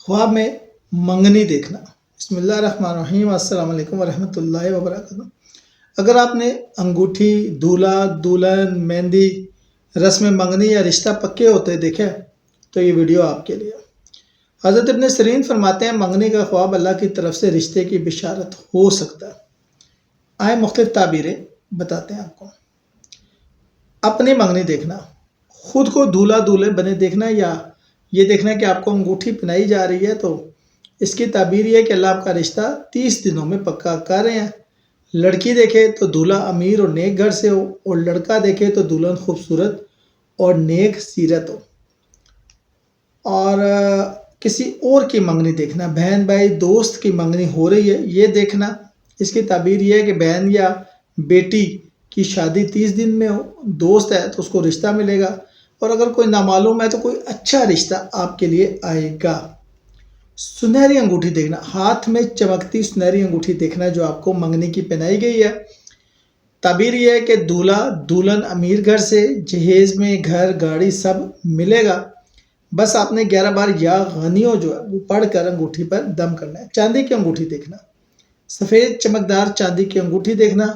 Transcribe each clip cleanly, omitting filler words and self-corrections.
ख्वाब में मंगनी देखना। बिस्मिल्लाहिर्रहमानिर्रहीम, अस्सलाम वालेकुम वरहमतुल्लाहि वबरकातुहू। अगर आपने अंगूठी, दूल्हा दुल्हन, मेहंदी, रस्म मंगनी या रिश्ता पक्के होते देखे तो ये वीडियो आपके लिए। हज़रत इब्न सिरीन फरमाते हैं, मंगनी का ख्वाब अल्लाह की तरफ से रिश्ते की बिशारत हो सकता है। आए मुख्तलिफ ताबीरें बताते हैं आपको। अपनी मंगनी देखना, खुद को दूल्हा दूल्हे बने देखना, या ये देखना कि आपको अंगूठी पहनाई जा रही है, तो इसकी ताबीर ये है कि अल्लाह आपका रिश्ता 30 दिनों में पक्का कर रहे हैं। लड़की देखे तो दूल्हा अमीर और नेक घर से हो, और लड़का देखे तो दुल्हन खूबसूरत और नेक सीरत हो। और किसी और की मंगनी देखना, बहन भाई दोस्त की मंगनी हो रही है ये देखना, इसकी ताबीर ये है कि बहन या बेटी की शादी 30 दिन में हो, दोस्त है तो उसको रिश्ता मिलेगा, और अगर कोई नामालूम है तो कोई अच्छा रिश्ता आपके लिए आएगा। सुनहरी अंगूठी देखना, हाथ में चमकती सुनहरी अंगूठी देखना जो आपको मंगनी की पहनाई गई है। ताबीर यह है कि दूल्हा दुल्हन अमीर घर से, जहेज में घर गाड़ी सब मिलेगा, बस आपने 11 बार या गनियो जो है वो पढ़कर अंगूठी पर दम करना है। चांदी की अंगूठी देखना, सफ़ेद चमकदार चांदी की अंगूठी देखना,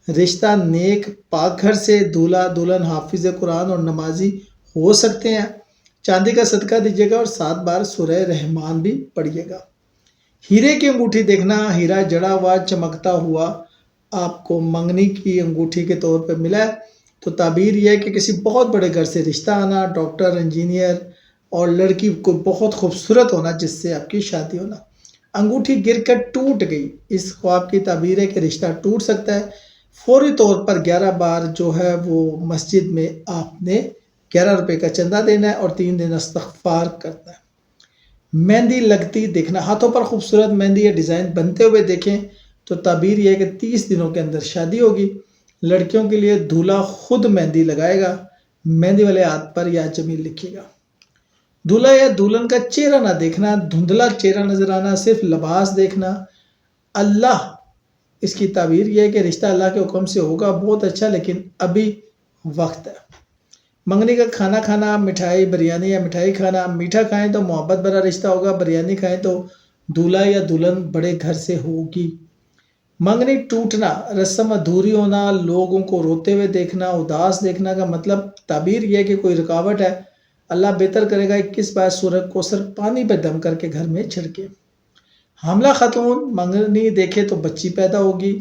रिश्ता नेक पाक घर से, दूल्हा दुल्हन हाफिज कुरान और नमाजी हो सकते हैं। चांदी का सदका दीजिएगा और 7 बार सूरह रहमान भी पढ़िएगा। हीरे की अंगूठी देखना, हीरा जड़ा हुआ चमकता हुआ आपको मंगनी की अंगूठी के तौर पर मिला है, तो ताबीर यह है कि किसी बहुत बड़े घर से रिश्ता आना, डॉक्टर इंजीनियर, और लड़की को बहुत खूबसूरत होना जिससे आपकी शादी होना। अंगूठी गिरकर टूट गई, इस ख्वाब की ताबीर है कि रिश्ता टूट सकता है। फौरी तौर पर 11 बार जो है वो मस्जिद में आपने 11 रुपये का चंदा देना है और 3 दिन इस्तग़फ़ार करना है। मेहंदी लगती देखना, हाथों पर खूबसूरत मेहंदी या डिज़ाइन बनते हुए देखें तो ताबीर यह है कि 30 दिनों के अंदर शादी होगी। लड़कियों के लिए दूल्हा खुद मेहंदी लगाएगा, मेहंदी वाले हाथ पर या जमील लिखिएगा। दूल्हा या दुल्हन का चेहरा ना देखना, धुंधला चेहरा नजर आना, सिर्फ लिबास देखना। अल्लाह, इसकी ताबीर यह है कि रिश्ता अल्लाह के हुक्म से होगा बहुत अच्छा, लेकिन अभी वक्त है। मंगनी का खाना खाना, मिठाई बिरयानी या मिठाई खाना, मीठा खाएं तो मोहब्बत भरा रिश्ता होगा, बिरयानी खाएं तो दूल्हा या दुल्हन बड़े घर से होगी। मंगनी टूटना, रस्म अधूरी होना, लोगों को रोते हुए देखना, उदास देखना का मतलब ताबीर यह है कि कोई रुकावट है, अल्लाह बेहतर करेगा। 21 बार सूरह कौसर पानी पर दम करके घर में छिड़के। हामला खातून मंगनी देखे तो बच्ची पैदा होगी।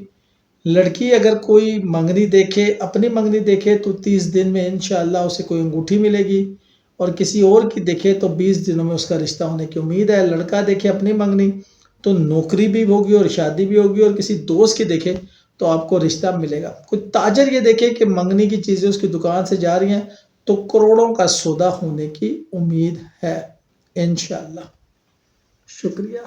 लड़की अगर कोई मंगनी देखे, अपनी मंगनी देखे तो 30 दिन में इंशाअल्लाह उसे कोई अंगूठी मिलेगी, और किसी और की देखे तो 20 दिनों में उसका रिश्ता होने की उम्मीद है। लड़का देखे अपनी मंगनी तो नौकरी भी होगी और शादी भी होगी, और किसी दोस्त की देखे तो आपको रिश्ता मिलेगा। कोई ताजर ये देखे कि मंगनी की चीज़ें उसकी दुकान से जा रही हैं तो करोड़ों का सौदा होने की उम्मीद है इंशाअल्लाह। शुक्रिया।